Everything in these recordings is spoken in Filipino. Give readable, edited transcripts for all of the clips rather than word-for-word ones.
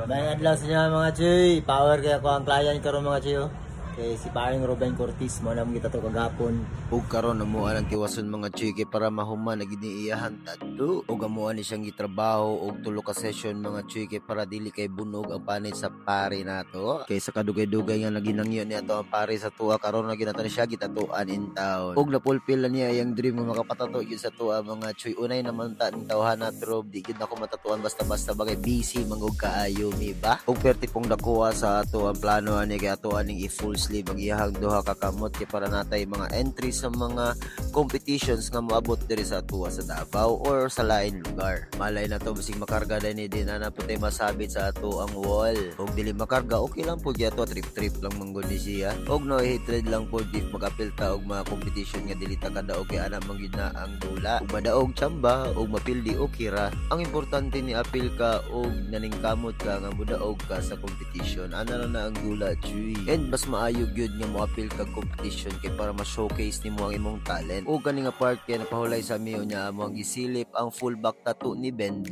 Bayang adlaw sa inyo mga Choy. Power kaya ko ang client karon mga Choy. Kay si paring Ruben Cortez mo na kita to kagapon. Ug karon namuan ang tiwason mga Choy kay para mahuman na giniiyahan tadto. Ug amuan ni siyang gitrabaho og tulo ka session mga Choy kay para dili kay bunog ang panit sa pare nato. Kay sa kadugay-dugay nga naginangyo niya to ang pare sa tuwa karon na ginatan siya gitatuan in town. Ug napulpil na niya iyang dream nga makapatato gyud sa tuwa mga Choy. Unay naman ta ning tawhana trob di gyud ako matatuan basta-basta bagay busy mangog kaayo mi ba. Ug perti pong dakuha sa ato ang plano ani kay ato aning i-full sleeve ang iyahang duha ka kamot kay para natay mga entry sa mga competitions nga moabot diri sa tuwa sa Davao or sa lain lugar. Malay na to bisig makarga din na putay masabit sa ato ang wall. Ug dili makarga okay lang pud yato trip lang manggod ni siya. Ug no hatred lang pud if mag-apil ta og mga competition nga dili ta kadaog kay ana mangyud na ang dula. Ug madaog tsamba ug mapildi okay ra. Ang importante ni apil ka og naningkamot ka nga mudaog ka sa competition. Ana na ang dula Chuy. And mas maayo gyud nga moapil kag competition kay para ma-showcase nimo ang imong talent. O gani nga part kay napahulay sa miyo niya amo ang gisilip ang full back tattoo ni Ben.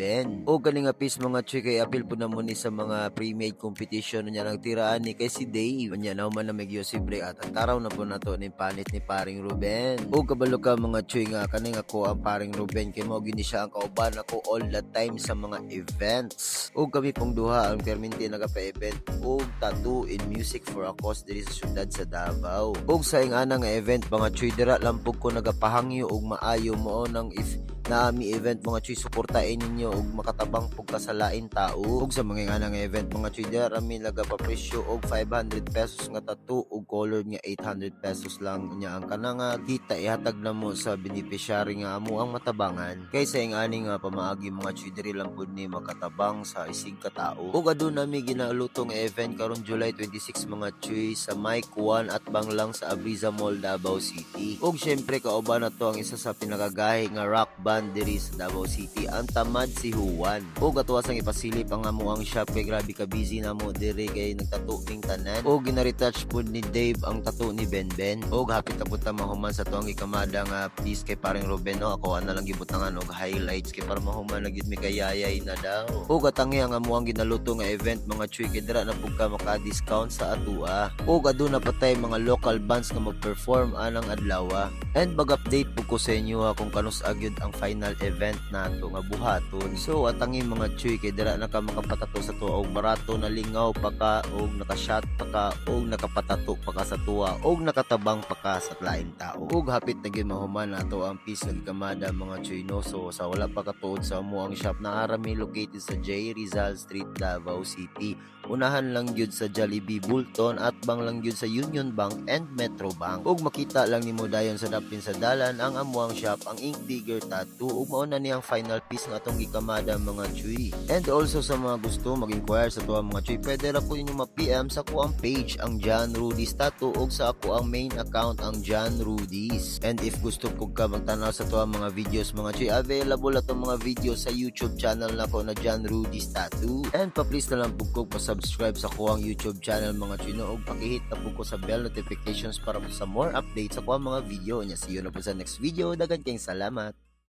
O gani nga piece mga Choy kay apil po na mo ni sa mga pre-made competition niya nang tiraan ni kay si Dave. Nya na man na megyo si Bre at taraw na po nato ni panit ni paring Ruben. O kabalo ka mga Choy nga kani ako ang paring Ruben kay mao gini siya ang kauban ako all the time sa mga events. O kami pong duha ang perminti nagapa-event og tattoo in music for a cause diri sa syudad sa Davao. Ug sa ingana nga event mga Choy dira lampog ko nagapahangyo og maayo mo nang if naami event mga Choy suportahin ninyo og makatabang pug ka sa lain tao. Ug sa mga ingana nga event mga Choy dira mi nagapapresyo og 500 pesos nga tattoo ug color nga 800 pesos lang nya ang kana nga kita ihatag na mo sa beneficiary nga amo ang matabangan kaysa ingani nga pamaagi mga Choy diri lang pud ni makatabang sa isig ka tao. Ug aduna mi ginaluto nga event karon July 26 mga Choy sa Mike 1 at Banglang sa Abriza Mall, Davao City. Ug syempre kauban na to ang isa sa pinakagahi nga rock band diri sa Davao City, ang Tamad si Juan. Ug atuwas ang ipasilip ang amo ang shop kay grabe ka busy na mo diri kay nagtattoo ning tanan. Ug gina-retouch pud ni Dave ang tattoo ni Ben. Ug hapit na pud ta mahuman sa tuang ikamada nga piece kay paring Ruben no ako ana lang gibutangan og highlights kay para mahuman na gyud mi kayayay na daw. Ug atangi ang amo ang ginaluto nga event mga Choy kay dira na pud ka maka-discount sa atua. Ug aduna patay mga local bands nga mag-perform anang adlaw. And mag-update po ko sa inyo kung kanus agyud ang final event nato nga buhaton. So atangi mga Choy kay dira na ka makapatato sa tuwa og barato na lingaw pa ka og naka-shot pa ka og nakapatato pa ka sa tuwa og nakatabang pa ka sa laing tao. Ug hapit na gyud mahuman nato ang piece nga gikamada mga Choy no. So sa wala pa katuod sa amo ang shop na arami located sa J. Rizal Street, Davao City. Unahan lang gyud sa Jollibee Bulton at bang lang gyud sa Union Bank and Metro Bank. Ug makita lang nimo dayon sa dapin sa dalan ang amuang shop ang Ink Digger Tattoo ug mao na niyang final piece nga atong gikamada mga Choy. And also sa mga gusto mag-inquire sa tuwa mga Choy, pwede ra po ninyo ma-PM sa ako ang page ang John Rudy's Tattoo ug sa ako ang main account ang John Rudy's. And if gusto pug ka magtanaw sa tuwa mga videos mga Choy, available atong mga videos sa YouTube channel nako na John Rudy's Tattoo. And pa-please na lang pug ko subscribe sa kuang YouTube channel mga Choy no ug pakihit na po ko sa bell notifications para po sa more updates sa kuang mga video nya. See you na po sa next video. Dagan kayong salamat.